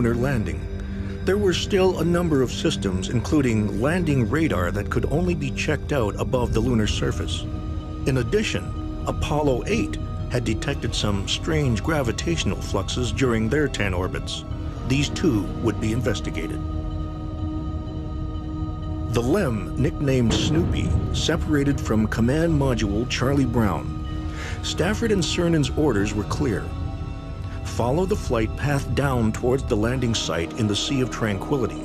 lunar landing. There were still a number of systems, including landing radar, that could only be checked out above the lunar surface. In addition, Apollo 8 had detected some strange gravitational fluxes during their 10 orbits. These too would be investigated. The LEM, nicknamed Snoopy, separated from Command Module Charlie Brown. Stafford and Cernan's orders were clear. Follow the flight path down towards the landing site in the Sea of Tranquility.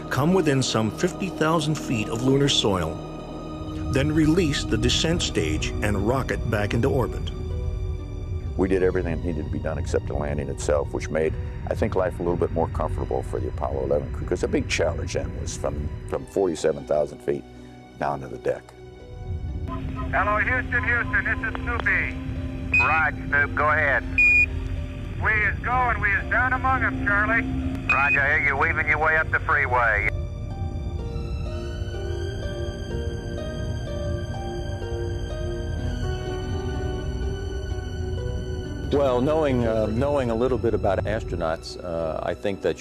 Come within some 50,000 feet of lunar soil. Then release the descent stage and rocket back into orbit. We did everything that needed to be done except the landing itself, which made, I think, life a little bit more comfortable for the Apollo 11 crew, because the big challenge then was from 47,000 feet down to the deck. Hello, Houston, Houston, this is Snoopy. Right, Snoop, go ahead. We is going, we is down among them, Charlie. Roger, I hear you weaving your way up the freeway. Well, knowing a little bit about astronauts, I think that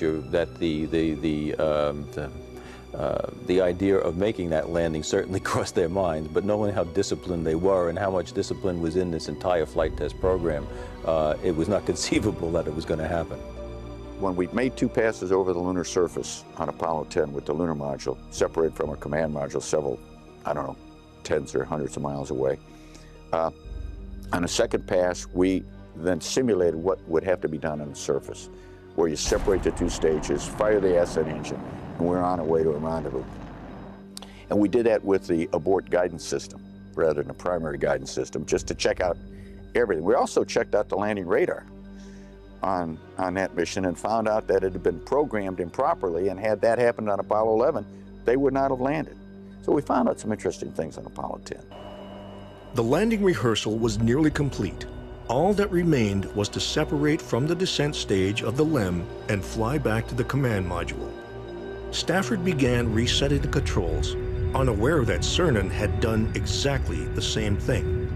the idea of making that landing certainly crossed their minds. But knowing how disciplined they were and how much discipline was in this entire flight test program, it was not conceivable that it was going to happen. When we made 2 passes over the lunar surface on Apollo 10 with the lunar module, separated from a command module several, I don't know, tens or hundreds of miles away, on the second pass, we then simulated what would have to be done on the surface, where you separate the 2 stages, fire the ascent engine, and we're on our way to a rendezvous. And we did that with the abort guidance system rather than the primary guidance system, just to check out everything. We also checked out the landing radar on that mission and found out that it had been programmed improperly, and had that happened on Apollo 11, they would not have landed. So we found out some interesting things on Apollo 10. The landing rehearsal was nearly complete. All that remained was to separate from the descent stage of the LEM and fly back to the command module. Stafford began resetting the controls, unaware that Cernan had done exactly the same thing.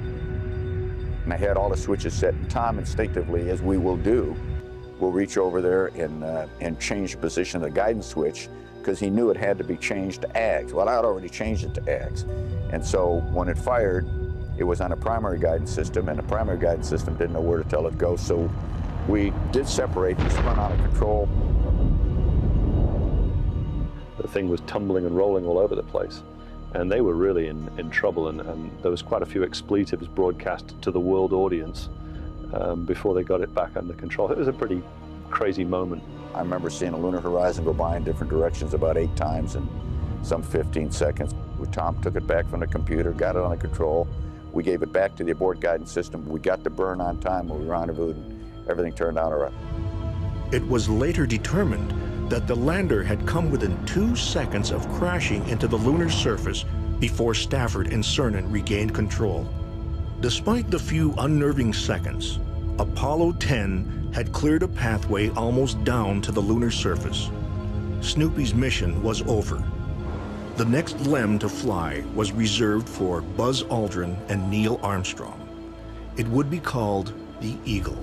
And I had all the switches set, and Tom instinctively, as we will do, will reach over there and change the position of the guidance switch, because he knew it had to be changed to AGS. Well, I had already changed it to AGS. And so when it fired, it was on a primary guidance system, and the primary guidance system didn't know where to tell it to go. So we did separate and spun out of control. The thing was tumbling and rolling all over the place, and they were really in trouble, and there was quite a few expletives broadcast to the world audience before they got it back under control. It was a pretty crazy moment. I remember seeing a lunar horizon go by in different directions about 8 times in some 15 seconds. Tom took it back from the computer, got it under control. We gave it back to the abort guidance system. We got the burn on time when we rendezvoused, and everything turned out all right. It was later determined that the lander had come within 2 seconds of crashing into the lunar surface before Stafford and Cernan regained control. Despite the few unnerving seconds, Apollo 10 had cleared a pathway almost down to the lunar surface. Snoopy's mission was over. The next LEM to fly was reserved for Buzz Aldrin and Neil Armstrong. It would be called the Eagle.